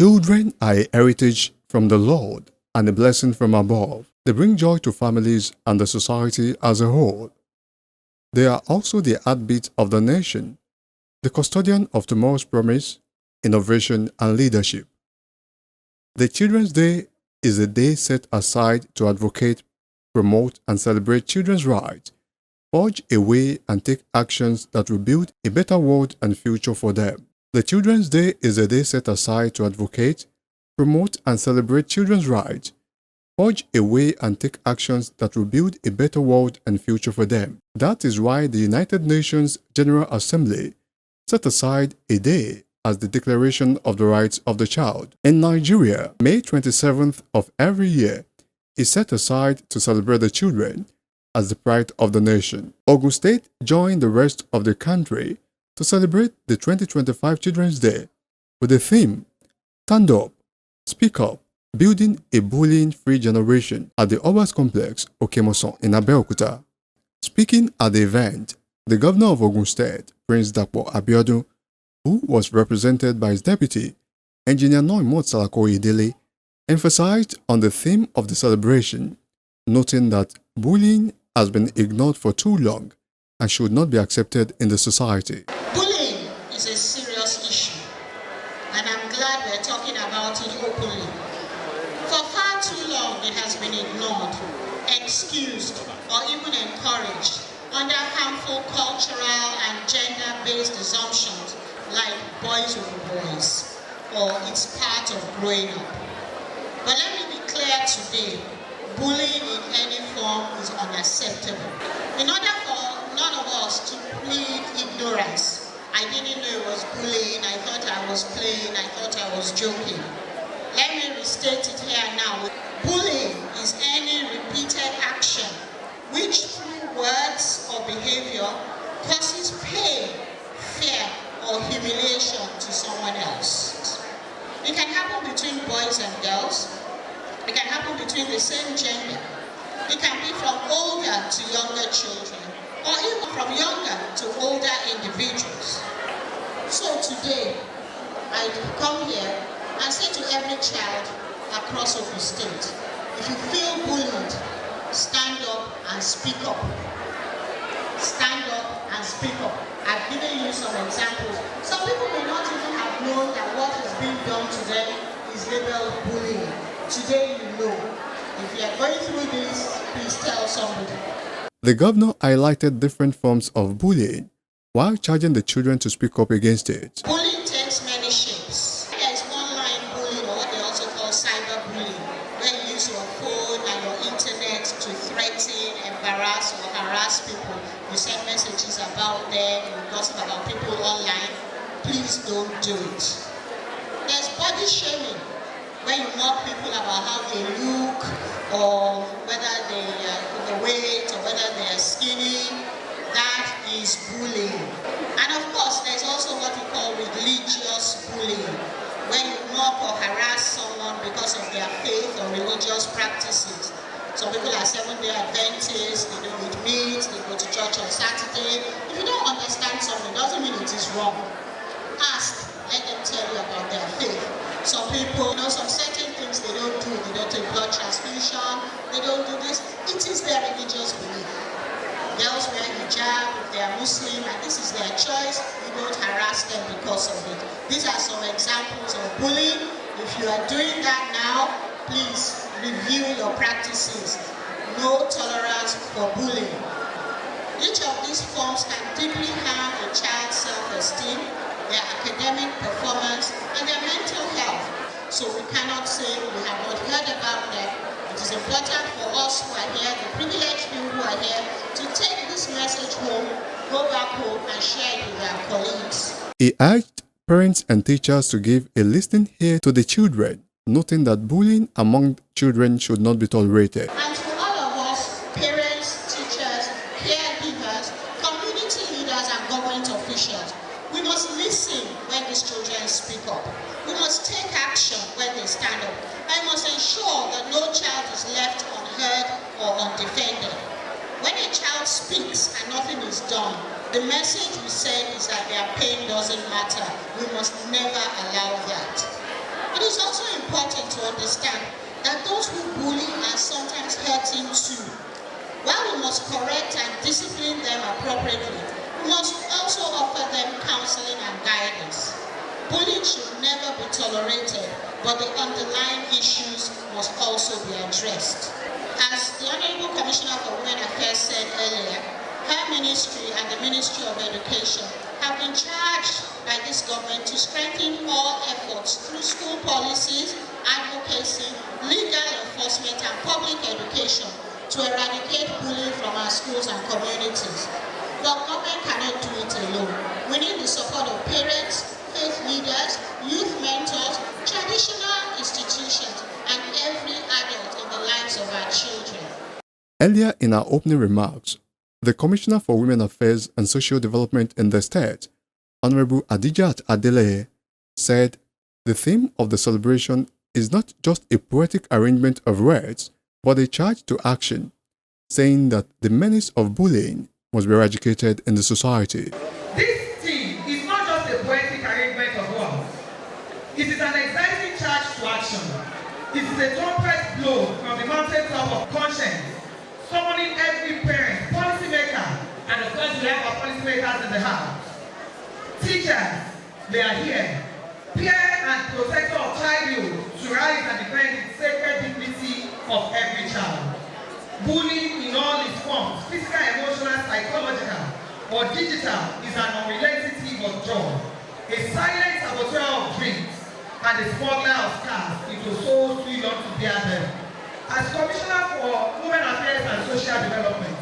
Children are a heritage from the Lord and a blessing from above. They bring joy to families and the society as a whole. They are also the heartbeat of the nation, the custodian of tomorrow's promise, innovation, and leadership. The Children's Day is a day set aside to advocate, promote, and celebrate children's rights, forge a way and take actions that will build a better world and future for them. The Children's Day is a day set aside to advocate, promote, and celebrate children's rights, forge a way and take actions that will build a better world and future for them. That is why the United Nations General Assembly set aside a day as the Declaration of the Rights of the Child. In Nigeria, May 27th of every year is set aside to celebrate the children as the pride of the nation. Ogun State joined the rest of the country to celebrate the 2025 Children's Day with the theme, Stand Up, Speak Up, Building a Bullying-Free Generation at the Obas Complex, Okemoson in Abeokuta. Speaking at the event, the Governor of Ogun State, Prince Dapo Abiodun, who was represented by his deputy, Engineer Noimot Salako-Idele, emphasized on the theme of the celebration, noting that bullying has been ignored for too long and should not be accepted in the society. Bullying is a serious issue, and I'm glad we're talking about it openly. For far too long, it has been ignored, excused, or even encouraged under harmful cultural and gender-based assumptions like boys over boys, or it's part of growing up. But let me be clear today, bullying in any form is unacceptable. In order for none of us to plead ignorance, I didn't know it was bullying, I thought I was playing, I thought I was joking. Let me restate it here now. Bullying is any repeated action which through words or behavior causes pain, fear, or humiliation to someone else. It can happen between boys and girls. It can happen between the same gender. It can be from older to younger children, or even from younger to older individuals. So today, I come here and say to every child across Ogun State, if you feel bullied, stand up and speak up. Stand up and speak up. I've given you some examples. Some people may not even have known that what is being done to them is labeled bullying. Today you know. If you are going through this, please tell somebody. The governor highlighted different forms of bullying while charging the children to speak up against it. Bullying takes many shapes. There is online bullying, or what they also call cyberbullying, where you use your phone and your internet to threaten, embarrass, or harass people. You send messages about them, you gossip about people online. Please don't do it. There's body shaming, where you mock people about how they look, or whether they are overweight, or whether they are skinny. That is bullying. And of course, there's also what we call religious bullying, where you mock or harass someone because of their faith or religious practices. Some people are Seventh-day Adventists, they don't eat meat, they go to church on Saturday. If you don't understand something, it doesn't mean it is wrong. Ask, let them tell you about their faith. Some people, some certain things they don't do. They don't take blood transfusion, they don't do this. It is their religious belief. Girls wear hijab if they are Muslim, and this is their choice. You don't harass them because of it. These are some examples of bullying. If you are doing that now, please review your practices. No tolerance for bullying. Each of these forms can deeply harm a child's self-esteem, their academic performance, and their mental health. So we cannot say we have not heard about them. It is important for us who are here, the privileged people who are here, to take this message home, go back home, and share it with their colleagues. He urged parents and teachers to give a listening ear to the children, noting that bullying among children should not be tolerated. And to all of us, parents, teachers, caregivers, community leaders, and government officials, we must listen when these children speak up. We must take action when they stand up. I must ensure that no child is left unheard or undefended. When a child speaks and nothing is done, the message we send is that their pain doesn't matter. We must never allow that. It is also important to understand that those who bully are sometimes hurting too. While we must correct and discipline them appropriately, we must also offer them counseling and guidance. Bullying should never be tolerated, but the underlying issues must also be addressed. As the Honorable Commissioner for Women Affairs said earlier, her ministry and the Ministry of Education have been charged by this government to strengthen all efforts through school policies, advocacy, legal enforcement, and public education to eradicate bullying from our schools and communities. The government cannot do it alone. We need the support of parents, faith leaders, youth mentors, traditional institutions, and every adult in the lives of our children. Earlier in her opening remarks, the Commissioner for Women Affairs and Social Development in the state, Honorable Adijat Adeleye, said the theme of the celebration is not just a poetic arrangement of words, but a charge to action, saying that the menace of bullying must be eradicated in the society. This theme is not just a poetic arrangement of words. It is an exciting charge to action. It is a trumpet blow from the mountaintop of conscience, summoning every parent, policymaker, and of course we have our policymakers in the house. Teachers, they are here. Peer and protector of childhood to rise and defend the sacred dignity of every child. Bullying in all its forms, physical, emotional, psychological, or digital, is an unrelenting thief of joy, a silent saboteur of dreams, and a smuggler of scars into souls too young to bear them. As Commissioner for Women Affairs and Social Development,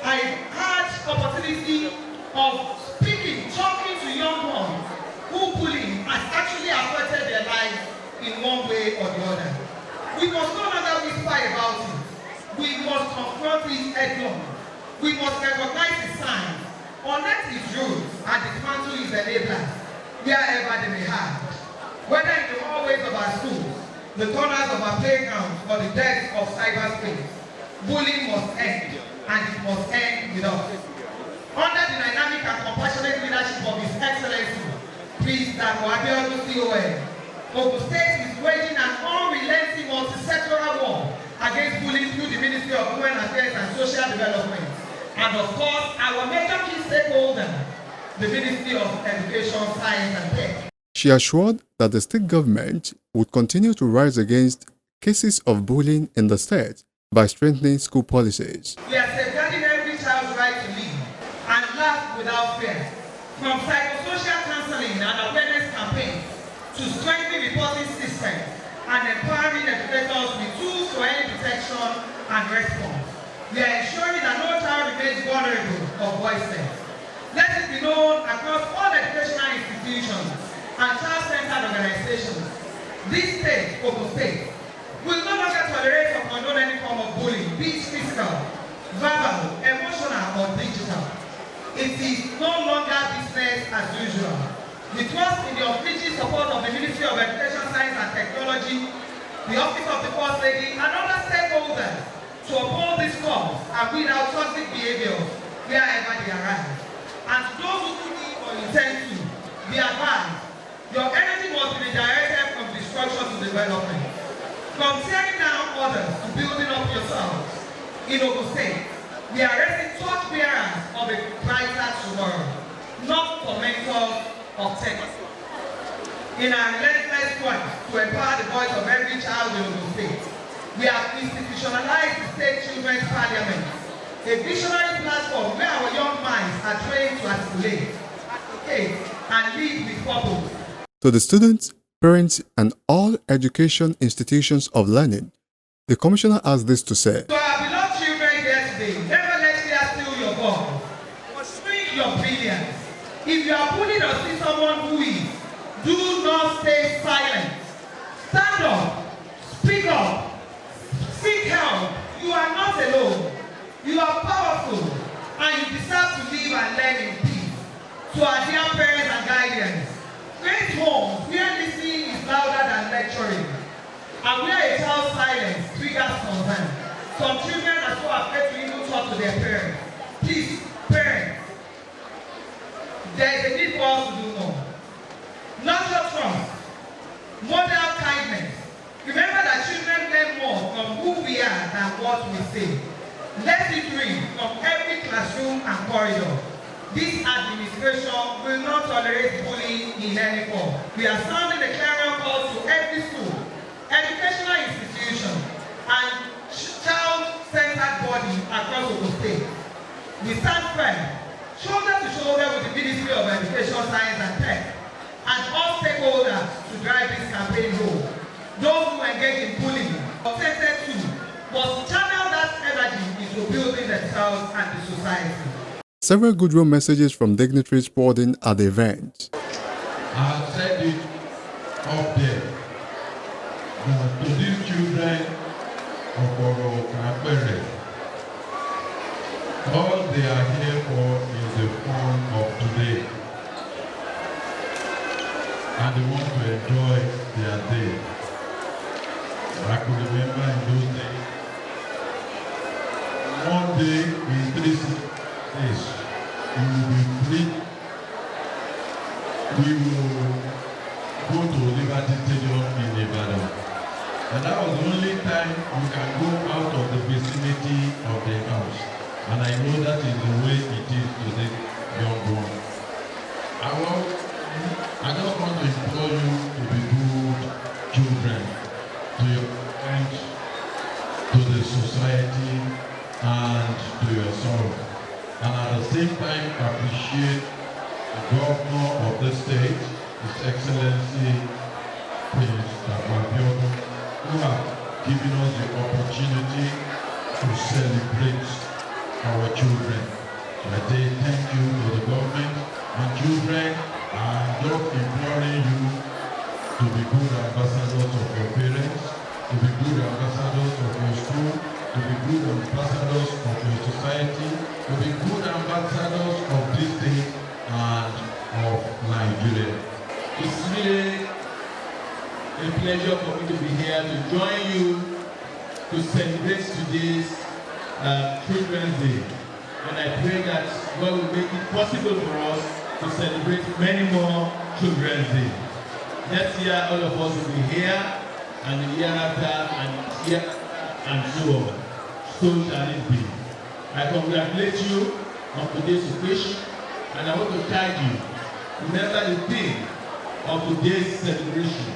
I had opportunity of speaking, talking to young ones who bullying has actually affected their lives in one way or the other. We must no longer whisper about it. We must confront it head-on. We must recognize the signs, unearth its roots, and dismantle its enablers wherever they may hide. Whether in the hallways of our schools, the corners of our playgrounds, or the depths of cyberspace, bullying must end, and it must end with us. Under the dynamic and compassionate leadership of His Excellency, Prince Abeokuta, Ogun State is waging an unrelenting multi-sectoral war against bullying through the Ministry of Women Affairs and Social Development, and of course, our major key stakeholder, the Ministry of Education, Science and Tech. She assured that the state government would continue to rise against cases of bullying in the state by strengthening school policies. We are safeguarding every child's right to live and laugh without fear, from psychosocial counseling and awareness campaigns to strengthening reporting systems and empowering educators with tools for early detection and response. We are ensuring that no child remains vulnerable or voiceless. Let it be known across all educational institutions and child-centered organizations, this state, Ogun State, will no longer tolerate or condone any form of bullying, be it physical, verbal, emotional, or digital. It is no longer business as usual. We trust in the unflinching support of the Ministry of Education, Science and Technology, the Office of the First Lady, and other stakeholders to uphold this cause and weed out toxic behaviors wherever they arise. And to those who need or intend to, be advised, your energy must be redirected from destruction to development. From tearing down others to building up yourselves. In Ogun State, we are raising torch bearers of a brighter tomorrow, not tormentors of terror. In our relentless quest to empower the voice of every child in Ogun State, we have institutionalized the State Children's Parliament, a visionary platform where our young minds are trained to articulate, advocate, and lead with purpose. To the students, parents, and all education institutions of learning, the Commissioner has this to say. To our beloved children here today, never let fear steal your God or shrink your brilliance. If you are bullied or see someone who is, do not stay silent. Stand up, speak up, seek help. You are not alone. You are powerful, and you deserve to live and learn in peace. To our dear parents and guardians, great homes where listening is louder than lecturing, and where a child's silence triggers concern. Some children are so afraid to even talk to their parents. Please, parents, there is a need for us to do more. Nurture trust, model kindness, from who we are than what we say. Let it ring from every classroom and corridor. This administration will not tolerate bullying in any form. We are sounding the clarion call to every school, educational institution, and child-centered body across Ogun State. We stand firm, shoulder to shoulder with the Ministry of Education, Science and Tech, and all stakeholders to drive this campaign home. Those who engage in bullying, attempted to, must channel that energy into building themselves and the society. Several goodwill messages from dignitaries poured in at the event. I said it up there to these children of our Kapere. All they are here for is the fun of today. And they want to enjoy their day. I could remember in those days, one day in 3 days, you will be free. We will go to Liberty Stadium in Ibadan. And that was the only time you can go out of the vicinity of the house. And I know that is the way it is to the young one. I just want to implore you to be good children to your parents, to the society, and to yourself. And at the same time, appreciate the governor of the state, His Excellency, Prince Abeokuta, who have given us the opportunity to celebrate our children. So I say thank you to the government and children. I'm just imploring you to be good ambassadors of your parents, to be good ambassadors of your school, to be good ambassadors of your society, to be good ambassadors of this state and of Nigeria. It's really a pleasure for me to be here to join you to celebrate today's Children's Day. And I pray that God will make it possible for us to celebrate many more Children's Day. Next year, all of us will be here, and the year after, and year after, and so on. So shall it be. I congratulate you on today's occasion, and I want to thank you. Remember the theme of today's celebration.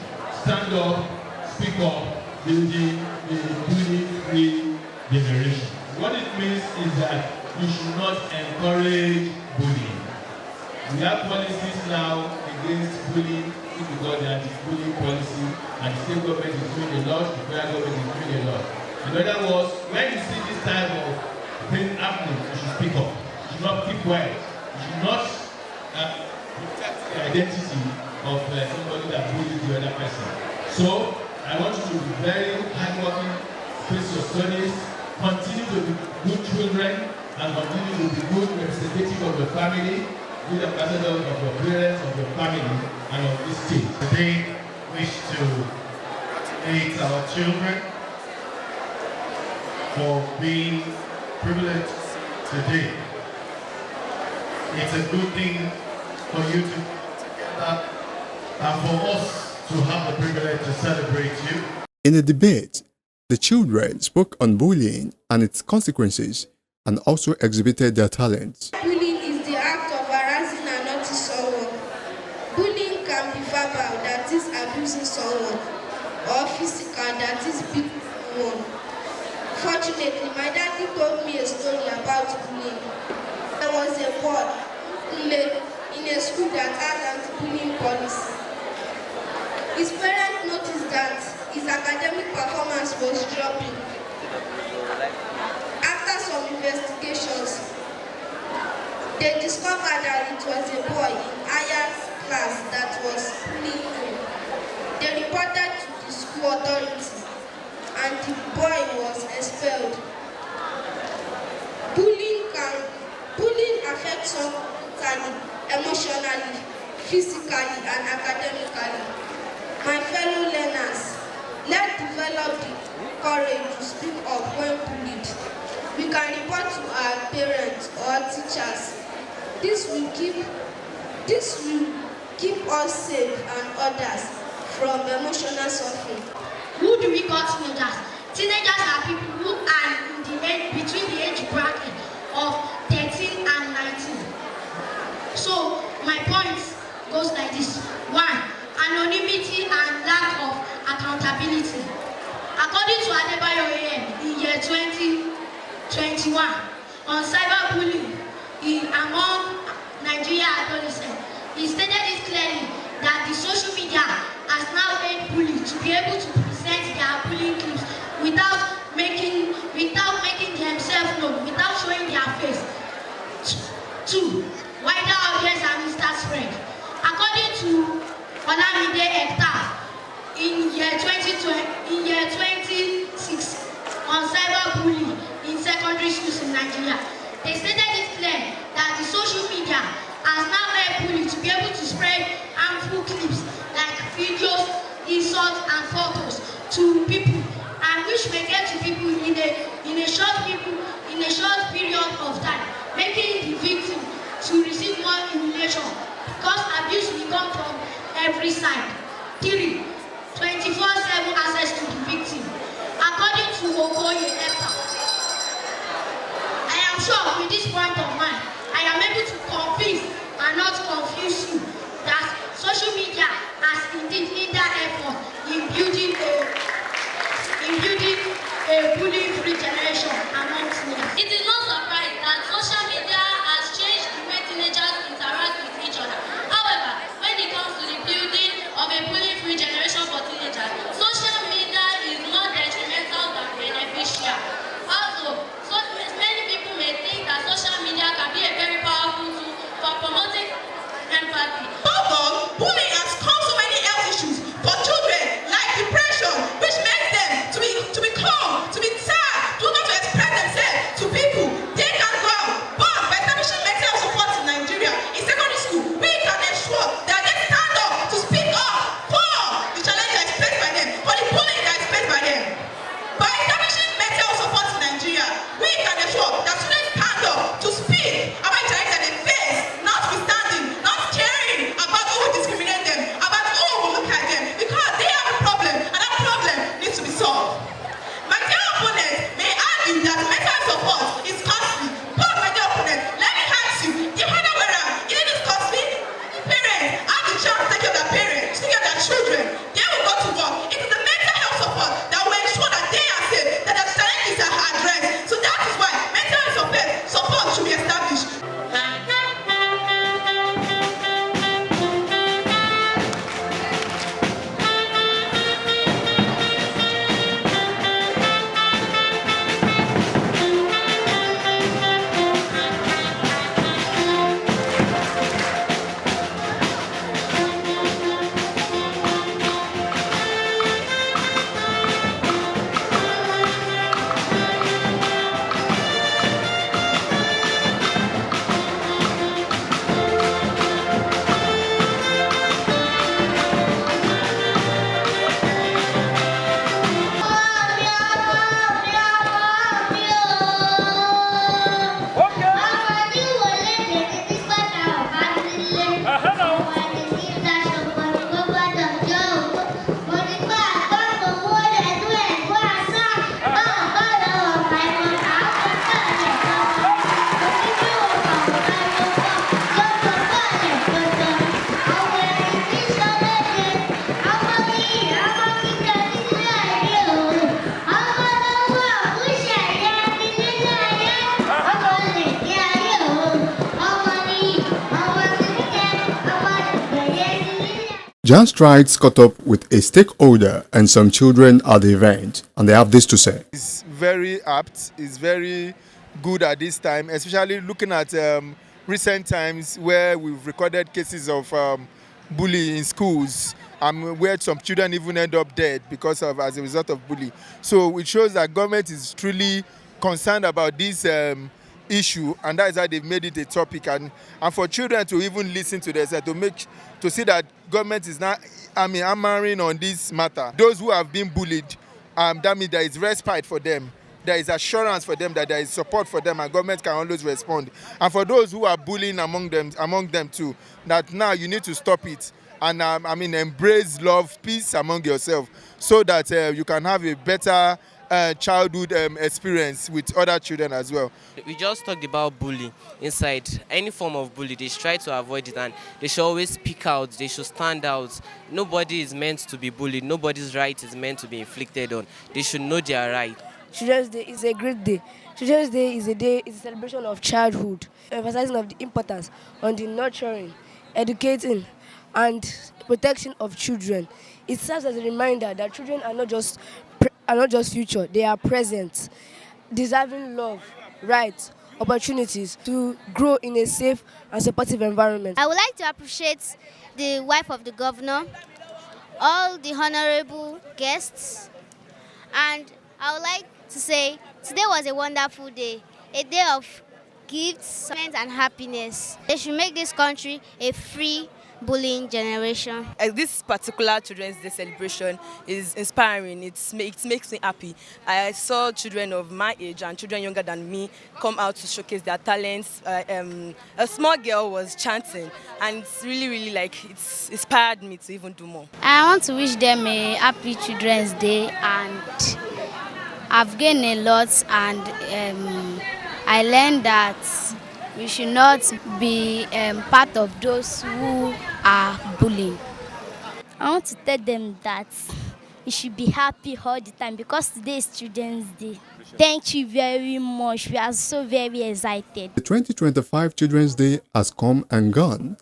Stand up, speak up, building a bully-free generation. What it means is that you should not encourage bullying. We have policies now against bullying because there is bullying policy, and the state government is doing a lot, the federal government is doing a lot. In other words, when you see this type of thing happening, you should speak up. You should not keep quiet. You should not protect the identity of somebody that bullies the other person. So, I want you to be very hardworking, face your studies, continue to be good children, and continue to be good representative of your family, good ambassador of your parents, of your family, and of this state. Today, wish to congratulate our children for being privileged today. It's a good thing for you to come together and for us to have the privilege to celebrate you. In the debate, the children spoke on bullying and its consequences and also exhibited their talents. Bullying is the act of harassing and hurting someone. Bullying can be verbal, that is abusing someone, or physical, that is beating someone. Fortunately, my daddy told me a story about bullying. There was a boy in a school that had anti-bullying policy. His parents noticed that his academic performance was dropping. After some investigations, they discovered that it was a boy in higher class that was bullying him. They reported to the school authorities, and the boy was expelled. Bullying affects someone mentally, emotionally, physically, and academically. My fellow learners, let's develop the courage to speak up when bullied. We can report to our parents or teachers. This will keep us safe and others from emotional suffering. Who do we call teenagers? Teenagers are people who are between the age bracket of 13 and 19. So my point goes like this. 1. Anonymity and lack of accountability. According to Adebayo AM in year 2021 on cyberbullying among Nigerian adolescents, he stated it clearly that the social media has now made bullies to be able to present their bullying clips without making themselves known, without showing their face. 2. Wider audience and instant spread. According to Olamide Ekta in year 26 on cyberbullying in secondary schools in Nigeria, they stated it clear that the social media has now helped bullies to be able to spread harmful clips like videos, insults, and photos to people, and which may get to people in a short period of time, making the victim to receive more humiliation because abuse will come from every side. 3. 24/7 access to the victim. According to Okoye Ekpa, I am sure with this point of mine, I am able to convince and not confuse you that social media has indeed hindered effort in building a bullying-free generation among teenagers. It is no surprise that social media has changed the way teenagers interact with each other. However, when it comes to the building of a bullying-free generation for teenagers, social media is more detrimental than beneficial. Also, many people may think that social media can be a very powerful tool for promoting empathy. Although bullying has caused so many health issues for children like depression, which makes them to be calm, to be sad, to not to express themselves to people. They can go out. But by establishing mental health support in Nigeria, in secondary school, we can ensure that they stand up to speak up for the challenges that is faced by them, for the bullying that is faced by them. By establishing mental health support in Nigeria, we can ensure that students stand up to speak about the challenges that they face, notwithstanding, not caring about who will discriminate them, about who will look at them, because they have a problem and that problem needs to be solved. My dear opponent may argue that mental health support is costly, but my dear opponent, let me ask you, the other way around, is it costly? Parents have the chance to take care of their parents, to take care of their children. They will go to work. It is the mental health support that will ensure that they are safe, that their challenges are addressed. So that is why mental health support should be established. Jan Strides caught up with a stakeholder and some children at the event, and they have this to say. It's very apt, it's very good at this time, especially looking at recent times where we've recorded cases of bullying in schools, where some children even end up dead as a result of bullying. So it shows that government is truly concerned about this issue, and that is why they've made it a topic, and for children to even listen to this and to see that government is not hammering on this matter. Those who have been bullied, that means there is respite for them, there is assurance for them that there is support for them, and government can always respond. And for those who are bullying among them too, that now you need to stop it and embrace love, peace among yourself, so that you can have a better childhood experience with other children as well. We just talked about bullying inside. Any form of bully, they should try to avoid it and they should always speak out. They should stand out. Nobody is meant to be bullied. Nobody's right is meant to be inflicted on. They should know their right. Children's Day is a great day. Children's Day is a celebration of childhood, emphasizing of the importance on the nurturing, educating, and protection of children. It serves as a reminder that children are not just future; they are present, deserving love, rights, opportunities to grow in a safe and supportive environment. I would like to appreciate the wife of the governor, all the honorable guests, and I would like to say today was a wonderful day, a day of gifts and happiness. They should make this country a free bullying generation. This particular Children's Day celebration is inspiring. It makes me happy. I saw children of my age and children younger than me come out to showcase their talents. A small girl was chanting, and it's really it's inspired me to even do more. I want to wish them a happy Children's Day, and I've gained a lot, and I learned that we should not be part of those who are bullying. I want to tell them that you should be happy all the time because today is Children's Day. Thank you very much. We are so very excited. The 2025 Children's Day has come and gone,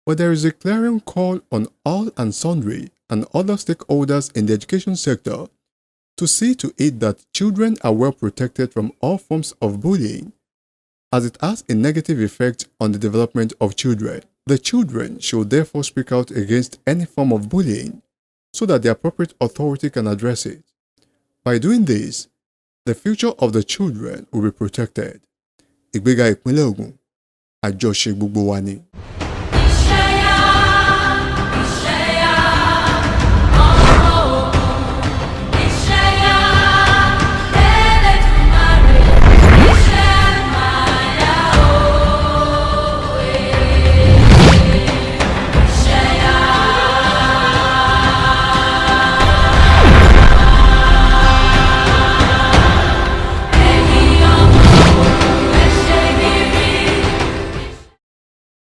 but there is a clarion call on all and sundry and other stakeholders in the education sector to see to it that children are well protected from all forms of bullying, as it has a negative effect on the development of children. The children should therefore speak out against any form of bullying so that the appropriate authority can address it. By doing this, the future of the children will be protected. Ìgbéga ìpínlẹ̀ Ogun, àjọṣe gbogbo wa ni.